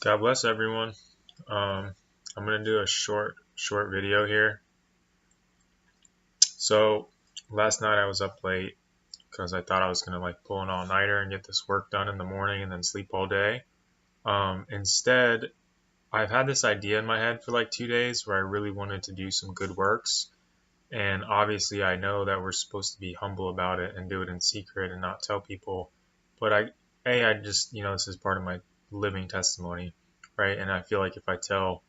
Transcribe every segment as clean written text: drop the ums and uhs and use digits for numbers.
God bless everyone. I'm gonna do a short video here. So last night I was up late because I thought I was gonna like pull an all-nighter and get this work done in the morning and then sleep all day. Instead, I've had this idea in my head for like 2 days where I really wanted to do some good works. And obviously I know that we're supposed to be humble about it and do it in secret and not tell people. But I just, this is part of my living testimony, right? And I feel like if I tell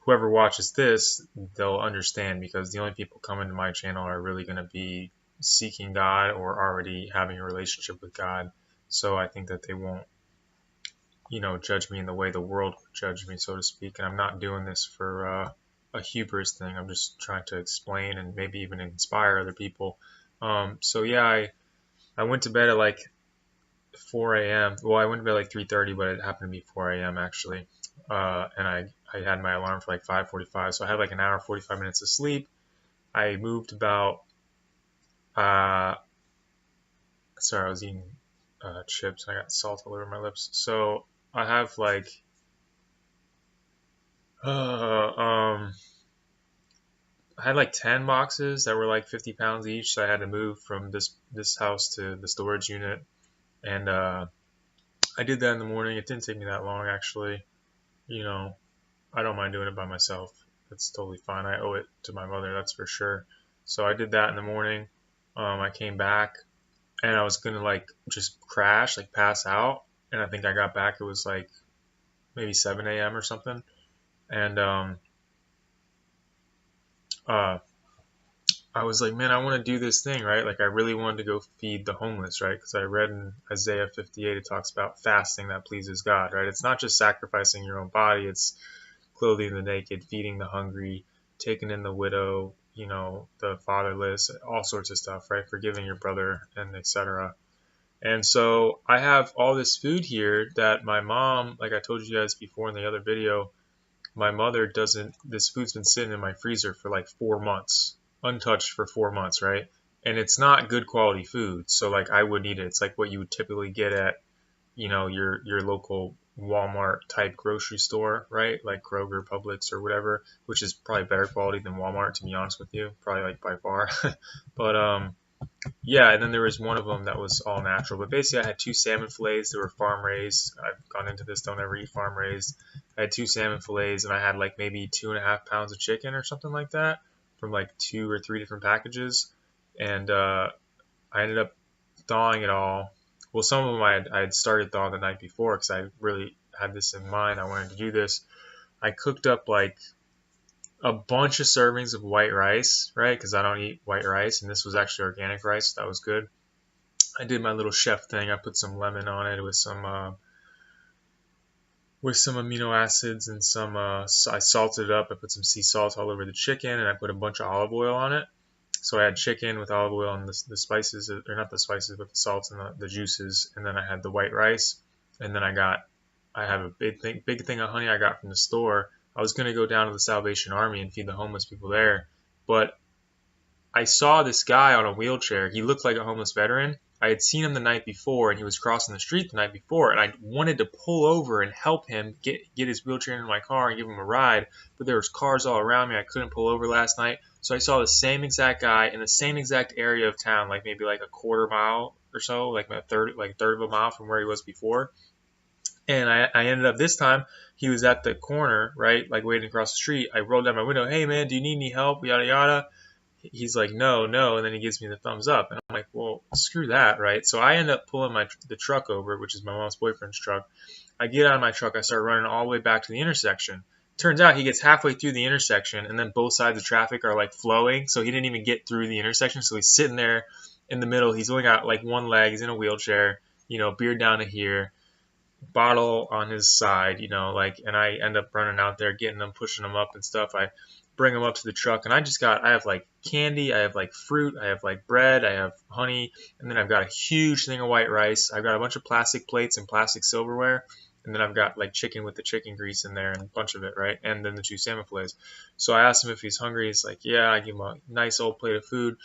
whoever watches this, they'll understand because the only people coming to my channel are really going to be seeking God or already having a relationship with God. So I think that they won't, judge me in the way the world would judge me, so to speak. And I'm not doing this for a hubris thing. I'm just trying to explain and maybe even inspire other people. So yeah, I went to bed at like 4 a.m. Well, I went to bed like 3:30, but it happened to be 4 a.m. actually. And I had my alarm for like 5:45, so I had like an hour 45 minutes of sleep. I moved about sorry, I was eating chips. I got salt all over my lips. So I have like I had like 10 boxes that were like 50 pounds each, so I had to move from this house to the storage unit. And I did that in the morning. It didn't take me that long actually. I don't mind doing it by myself. It's totally fine. I owe it to my mother, that's for sure. So I did that in the morning. I came back and I was gonna like just crash, like pass out. And I think I got back, it was like maybe 7 a.m. or something. And uh, I was like, man, I want to do this thing, right? Like I really wanted to go feed the homeless, right? Because I read in Isaiah 58, it talks about fasting that pleases God, right? It's not just sacrificing your own body, it's clothing the naked, feeding the hungry, taking in the widow, the fatherless, all sorts of stuff, right? Forgiving your brother and etc. And so I have all this food here that my mom, like I told you guys before in the other video, my mother doesn't, this food's been sitting in my freezer for like 4 months, untouched for 4 months, right? And it's not good quality food. So like I wouldn't eat it. It's like what you would typically get at, your local Walmart type grocery store, right? Like Kroger, Publix, or whatever, which is probably better quality than Walmart, to be honest with you, probably like by far. But yeah, and then there was one of them that was all natural. But basically, I had two salmon fillets that were farm raised. I've gone into this, don't ever eat farm raised. I had two salmon fillets, and I had like maybe 2.5 pounds of chicken or something like that from like 2 or 3 different packages. And I ended up thawing it all. Well, some of them I had started thawing the night before because I really had this in mind. I wanted to do this. I cooked up like a bunch of servings of white rice, right? Because I don't eat white rice, and this was actually organic rice. So that was good. I did my little chef thing. I put some lemon on it with some amino acids and some. I salted it up. I put some sea salt all over the chicken, and I put a bunch of olive oil on it. So I had chicken with olive oil and the spices, or not the spices, but the salts and the juices, and then I had the white rice, and then I have a big thing of honey I got from the store. I was gonna go down to the Salvation Army and feed the homeless people there, but I saw this guy on a wheelchair. He looked like a homeless veteran. I had seen him the night before, and he was crossing the street the night before, and I wanted to pull over and help him get his wheelchair into my car and give him a ride, but there was cars all around me. I couldn't pull over last night, so I saw the same exact guy in the same exact area of town, like maybe like a quarter mile or so, like a third of a mile from where he was before. And I ended up this time, he was at the corner, right, like waiting across the street. I rolled down my window, hey man, do you need any help? Yada yada. He's like, no, no, and then he gives me the thumbs up, and I'm like, well, screw that, right? So I end up pulling the truck over, which is my mom's boyfriend's truck. I get out of my truck, I start running all the way back to the intersection. Turns out he gets halfway through the intersection, and then both sides of traffic are like flowing, so he didn't even get through the intersection. So he's sitting there in the middle. He's only got like one leg. He's in a wheelchair, beard down to here, bottle on his side, like, and I end up running out there, getting him, pushing him up and stuff. I bring him up to the truck, and I have like candy, I have like fruit, I have like bread, I have honey, and then I've got a huge thing of white rice. I've got a bunch of plastic plates and plastic silverware, and then I've got like chicken with the chicken grease in there and a bunch of it, right? And then the two salmon fillets. So I asked him if he's hungry. He's like, yeah. I give him a nice old plate of food.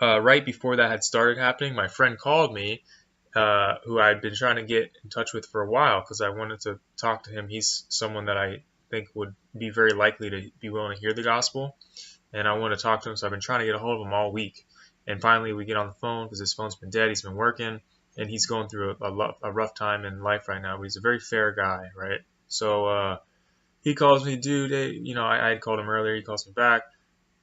Right before that had started happening, my friend called me who I'd been trying to get in touch with for a while because I wanted to talk to him. He's someone that I think would be very likely to be willing to hear the gospel, and I want to talk to him. So I've been trying to get a hold of him all week. And finally, we get on the phone because his phone's been dead. He's been working, and he's going through a rough time in life right now. But he's a very fair guy, right? So he calls me, dude. Hey, I had called him earlier. He calls me back.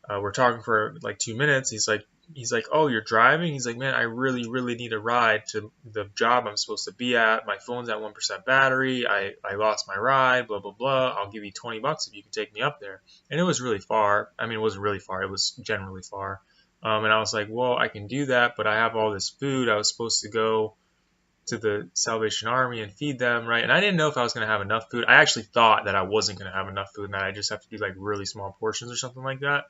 We're talking for like 2 minutes. He's like, oh, you're driving? He's like, man, I really, really need a ride to the job I'm supposed to be at. My phone's at 1% battery. I lost my ride, blah, blah, blah. I'll give you $20 if you can take me up there. And it was really far. I mean, it wasn't really far. It was generally far. And I was like, well, I can do that, but I have all this food. I was supposed to go to the Salvation Army and feed them, right? And I didn't know if I was going to have enough food. I actually thought that I wasn't going to have enough food and that I just have to do like really small portions or something like that.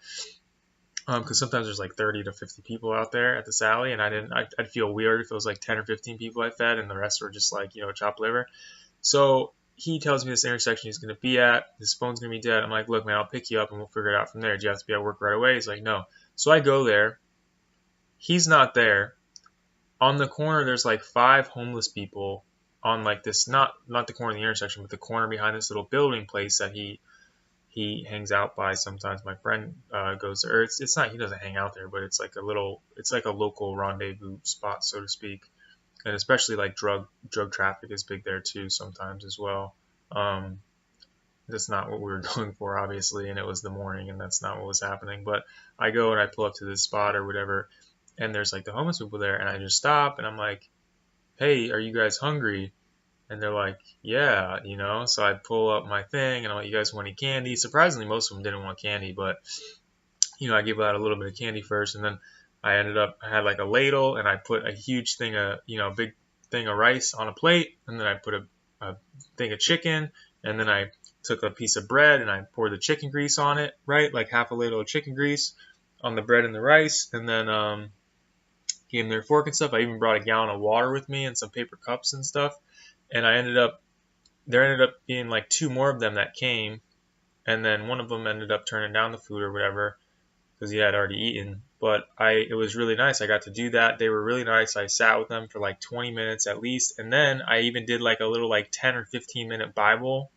Because sometimes there's like 30 to 50 people out there at the Sally, and I'd feel weird if it was like 10 or 15 people I fed and the rest were just like, chopped liver. So he tells me this intersection he's going to be at. His phone's going to be dead. I'm like, look, man, I'll pick you up and we'll figure it out from there. Do you have to be at work right away? He's like, no. So I go there. He's not there. On the corner, there's like 5 homeless people on like this, not the corner of the intersection, but the corner behind this little building place that he hangs out by sometimes. My friend goes there. It's not, he doesn't hang out there, but it's like a local rendezvous spot, so to speak. And especially like drug traffic is big there too sometimes as well. That's not what we were going for, obviously, and it was the morning, and that's not what was happening. But I go and I pull up to this spot or whatever, and there's like the homeless people there, and I just stop and I'm like, hey, are you guys hungry? And they're like, yeah, so I pull up my thing and I'm like, you guys want any candy? Surprisingly, most of them didn't want candy, but I gave out a little bit of candy first, and then I had like a ladle and I put a huge thing of, big thing of rice on a plate, and then I put a thing of chicken, and then I took a piece of bread and I poured the chicken grease on it, right? Like half a ladle of chicken grease on the bread and the rice, and then gave them their fork and stuff. I even brought a gallon of water with me and some paper cups and stuff. And there ended up being like 2 more of them that came, and then one of them ended up turning down the food or whatever because he had already eaten. But it was really nice. I got to do that. They were really nice. I sat with them for like 20 minutes at least, and then I even did like a little like 10 or 15-minute Bible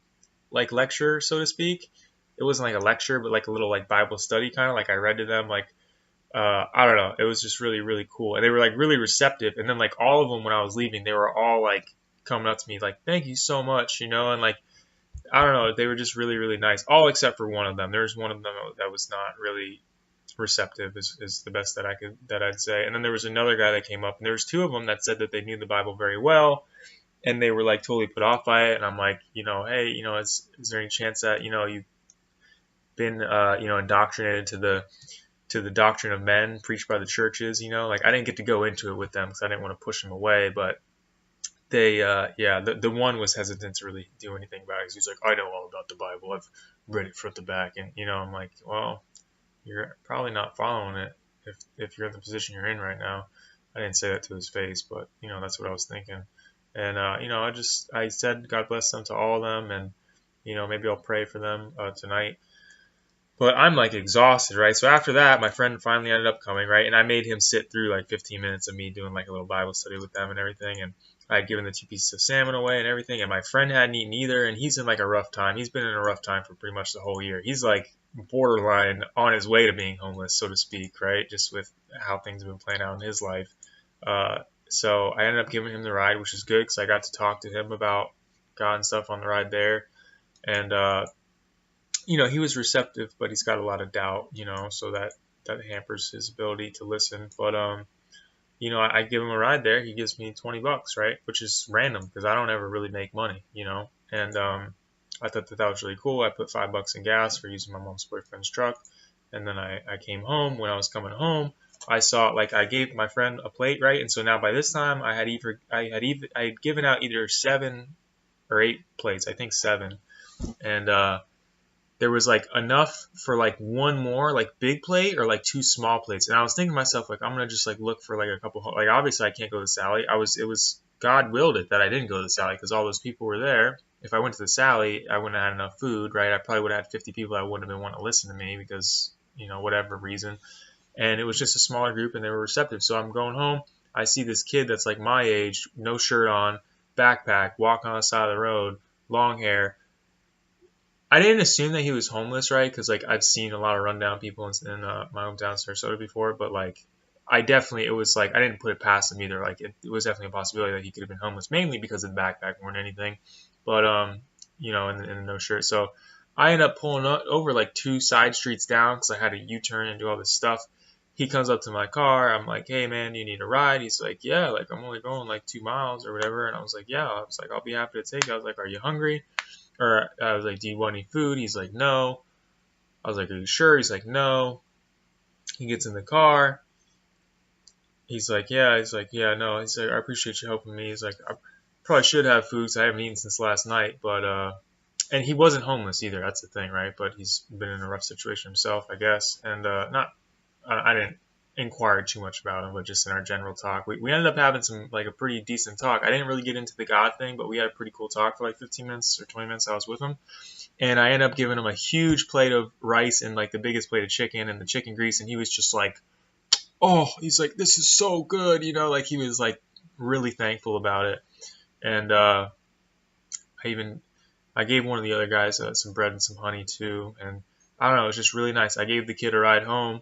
like lecture, so to speak. It wasn't like a lecture, but like a little like Bible study kind of, like I read to them like I don't know. It was just really, really cool, and they were like really receptive. And then like all of them, when I was leaving, they were all like coming up to me like, thank you so much, and like, I don't know, they were just really, really nice, all except for one of them. There's one of them that was not really receptive, is the best that I'd say. And then there was another guy that came up, and there was 2 of them that said that they knew the Bible very well, and they were like totally put off by it. And I'm like, hey, is there any chance that you've been indoctrinated to the doctrine of men preached by the churches? Like, I didn't get to go into it with them because I didn't want to push them away, but they the one was hesitant to really do anything about it because he's like, I know all about the Bible, I've read it front to back. And I'm like, well, you're probably not following it if you're in the position you're in right now. I didn't say that to his face, but that's what I was thinking. And I said God bless them to all of them, and maybe I'll pray for them tonight. But I'm like exhausted, right? So after that, my friend finally ended up coming, right? And I made him sit through like 15 minutes of me doing like a little Bible study with them and everything. And I had given the 2 pieces of salmon away and everything. And my friend hadn't eaten either. And he's in like a rough time. He's been in a rough time for pretty much the whole year. He's like borderline on his way to being homeless, so to speak, right? Just with how things have been playing out in his life. So I ended up giving him the ride, which is good because I got to talk to him about God and stuff on the ride there. And, he was receptive, but he's got a lot of doubt, so that hampers his ability to listen. But, I give him a ride there. He gives me $20, right? Which is random because I don't ever really make money, and I thought that was really cool. I put $5 in gas for using my mom's boyfriend's truck. And then I came home. When I was coming home, I saw, like, I gave my friend a plate, right? And so now by this time I had given out either 7 or 8 plates, I think 7. And, there was like enough for like 1 more like big plate or like 2 small plates. And I was thinking to myself, like, I'm going to just like look for like a couple, like, obviously I can't go to the Sally. It was God willed it that I didn't go to the Sally because all those people were there. If I went to the Sally, I wouldn't have had enough food, right? I probably would have had 50 people that wouldn't have been wanting to listen to me because, whatever reason. And it was just a smaller group and they were receptive. So I'm going home. I see this kid that's like my age, no shirt on, backpack, walking on the side of the road, long hair. I didn't assume that he was homeless, right? Because like I've seen a lot of rundown people in my hometown Sarasota before, but like it was like I didn't put it past him either. Like it was definitely a possibility that he could have been homeless, mainly because of the backpack more than anything. But and the no shirt. So I ended up pulling over like 2 side streets down because I had a U-turn and do all this stuff. He comes up to my car. I'm like, hey man, do you need a ride? He's like, yeah, like I'm only going like 2 miles or whatever. And I was like, yeah. I was like, I'll be happy to take it. I was like, are you hungry? Or I was like, do you want any food? He's like, no. I was like, are you sure? He's like, no. He gets in the car. He's like, yeah. He's like, yeah, no. He's like, I appreciate you helping me. He's like, I probably should have food because I haven't eaten since last night. But and he wasn't homeless either. That's the thing, right? But he's been in a rough situation himself, I guess. And I didn't inquire too much about him, but just in our general talk, we ended up having a pretty decent talk. I didn't really get into the God thing, but we had a pretty cool talk for like 15 minutes or 20 minutes I was with him. And I ended up giving him a huge plate of rice and like the biggest plate of chicken and the chicken grease. And he was just like, oh, he's like, this is so good. Like he was like really thankful about it. And I gave one of the other guys some bread and some honey too. And I don't know, it was just really nice. I gave the kid a ride home.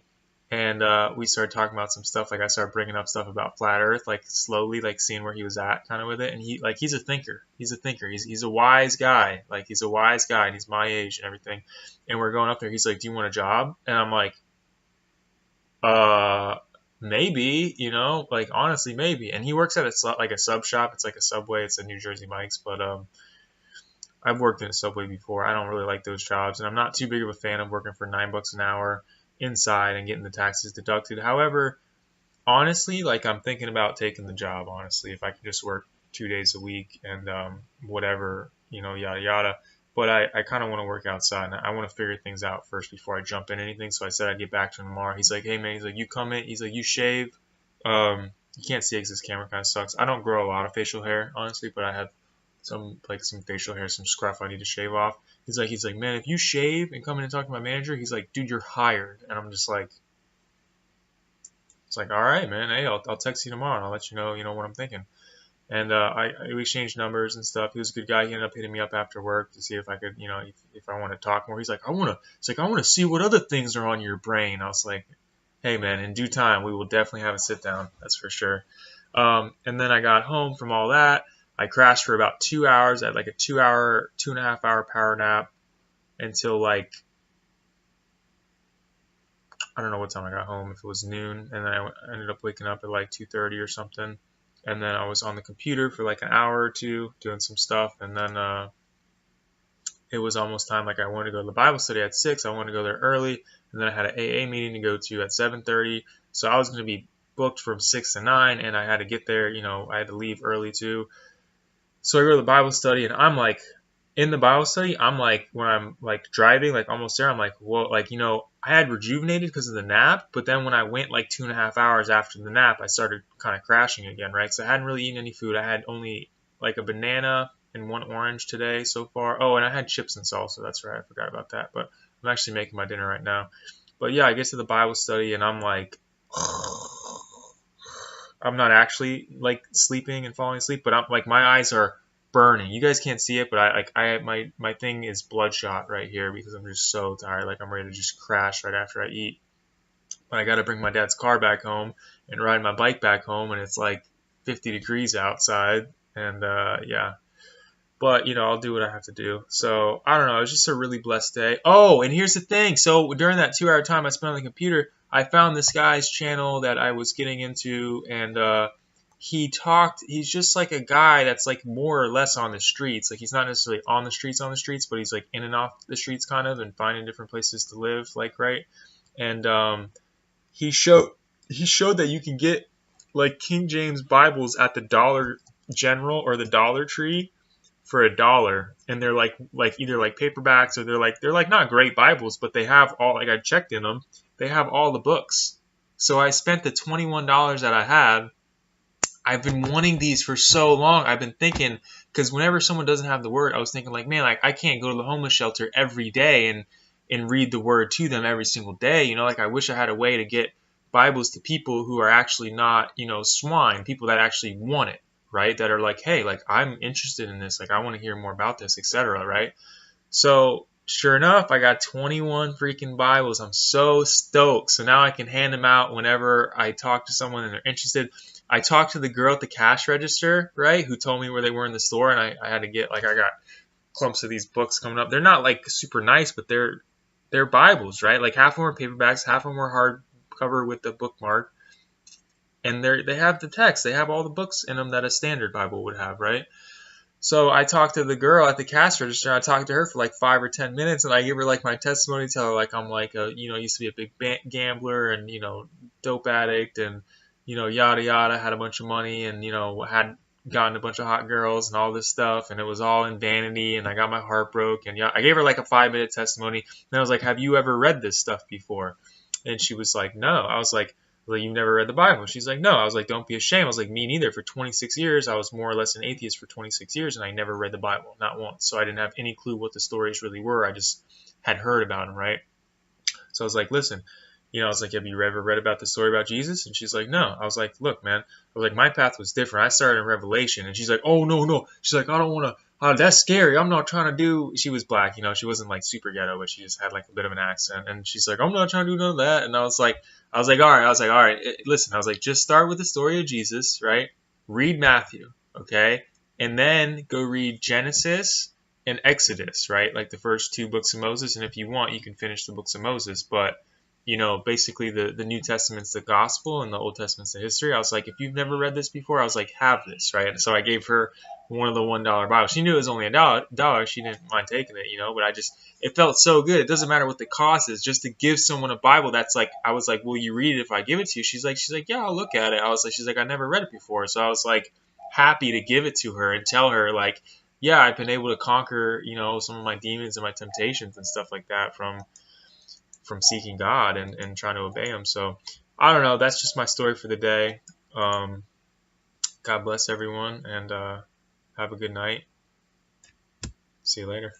And we started talking about some stuff. Like I started bringing up stuff about flat Earth, like slowly, like seeing where he was at, kind of with it. And he's a thinker. He's a thinker. He's a wise guy. Like he's a wise guy, and he's my age and everything. And we're going up there. He's like, "Do you want a job?" And I'm like, maybe. Like honestly, maybe. And he works at a sub shop. It's like a Subway. It's a New Jersey Mike's, but I've worked in a Subway before. I don't really like those jobs, and I'm not too big of a fan of working for $9 an hour inside and getting the taxes deducted. However, honestly, like I'm thinking about taking the job, honestly, if I could just work 2 days a week and whatever, yada yada. But I kind of want to work outside, and I want to figure things out first before I jump in anything. So I said I'd get back to him tomorrow. He's like, hey man, he's like, you come in, he's like, you shave. You can't see it because this camera kind of sucks. I don't grow a lot of facial hair, honestly, but I have some facial hair, some scruff I need to shave off. He's like, man, if you shave and come in and talk to my manager, he's like, dude, you're hired. And I'm just like, it's like, all right, man, hey, I'll text you tomorrow and I'll let you know what I'm thinking. And we exchanged numbers and stuff. He was a good guy. He ended up hitting me up after work to see if I could, if I want to talk more. He's like, I want to see what other things are on your brain. I was like, hey man, in due time, we will definitely have a sit down. That's for sure. And then I got home from all that. I crashed for about 2 hours. I had like a 2.5 hour power nap until like, I don't know what time I got home, if it was noon. And then I ended up waking up at like 2:30 or something. And then I was on the computer for like an hour or two doing some stuff. And then it was almost time. Like I wanted to go to the Bible study at 6. I wanted to go there early. And then I had an AA meeting to go to at 7:30. So I was going to be booked from 6 to 9. And I had to get there. I had to leave early too. So I go to the Bible study, and I'm like, in the Bible study, I'm like, when I'm like driving, like almost there, I'm like, whoa, like, I had rejuvenated because of the nap, but then when I went like 2.5 hours after the nap, I started kind of crashing again, right? So I hadn't really eaten any food. I had only like a banana and 1 orange today so far. Oh, and I had chips and salsa. That's right. I forgot about that, but I'm actually making my dinner right now. But yeah, I get to the Bible study, and I'm like, I'm not actually like sleeping and falling asleep, but I'm like, my eyes are burning. You guys can't see it, but my thing is bloodshot right here because I'm just so tired. Like I'm ready to just crash right after I eat. But I got to bring my dad's car back home and ride my bike back home, and it's like 50 degrees outside, and yeah. But I'll do what I have to do. So I don't know. It was just a really blessed day. Oh, and here's the thing. So during that 2-hour time I spent on the computer, I found this guy's channel that I was getting into, and he's just like a guy that's like more or less on the streets. Like he's not necessarily on the streets, but he's like in and off the streets kind of, and finding different places to live, like, right? And he showed that you can get like King James Bibles at the Dollar General or the Dollar Tree for $1, and they're like either like paperbacks, or they're like not great Bibles, but they have all, like I checked in them, they have all the books. So I spent the $21 that I had. I've been wanting these for so long. I've been thinking, because whenever someone doesn't have the word, I was thinking like, man, like I can't go to the homeless shelter every day and read the word to them every single day. Like I wish I had a way to get Bibles to people who are actually not, swine, people that actually want it, right? That are like, hey, like I'm interested in this, like I want to hear more about this, etc. Right? So sure enough, I got 21 freaking Bibles. I'm so stoked. So now I can hand them out whenever I talk to someone and they're interested. I talked to the girl at the cash register, right, who told me where they were in the store, and I had to get, like, I got clumps of these books coming up. They're not like super nice, but they're Bibles, right? Like half of them are paperbacks, half of them are hardcover with the bookmark, and they have the text. They have all the books in them that a standard Bible would have, right? So I talked to the girl at the cash register. I talked to her for like 5 or 10 minutes, and I gave her like my testimony, tell her like I'm like a, used to be a big gambler and, dope addict and, yada yada, had a bunch of money and, had gotten a bunch of hot girls and all this stuff, and it was all in vanity, and I got my heart broke, and I gave her like a 5-minute testimony. And I was like, have you ever read this stuff before? And she was like, no. I was like, well, you've never read the Bible? She's like, no. I was like, don't be ashamed. I was like, me neither. For 26 years, I was more or less an atheist for 26 years, and I never read the Bible, not once. So I didn't have any clue what the stories really were. I just had heard about them, right? So I was like, listen, I was like, have you ever read about the story about Jesus? And she's like, no. I was like, look, man. I was like, my path was different. I started in Revelation. And she's like, oh, no. She's like, I don't want to. That's scary. I'm not trying to do. She was black, she wasn't like super ghetto, but she just had like a bit of an accent. And she's like, I'm not trying to do none of that. And I was like, all right. Listen, I was like, just start with the story of Jesus, right? Read Matthew, okay? And then go read Genesis and Exodus, right? Like the first 2 books of Moses. And if you want, you can finish the books of Moses. But, basically the New Testament's the gospel and the Old Testament's the history. I was like, if you've never read this before, I was like, have this, right? And so I gave her one of the $1 Bibles. She knew it was only $1. She didn't mind taking it, but it felt so good. It doesn't matter what the cost is, just to give someone a Bible that's like, I was like, will you read it if I give it to you? She's like, yeah, I'll look at it. She's like, I never read it before. So I was like happy to give it to her and tell her like, yeah, I've been able to conquer, some of my demons and my temptations and stuff like that from seeking God and trying to obey him. So I don't know. That's just my story for the day. God bless everyone, and have a good night. See you later.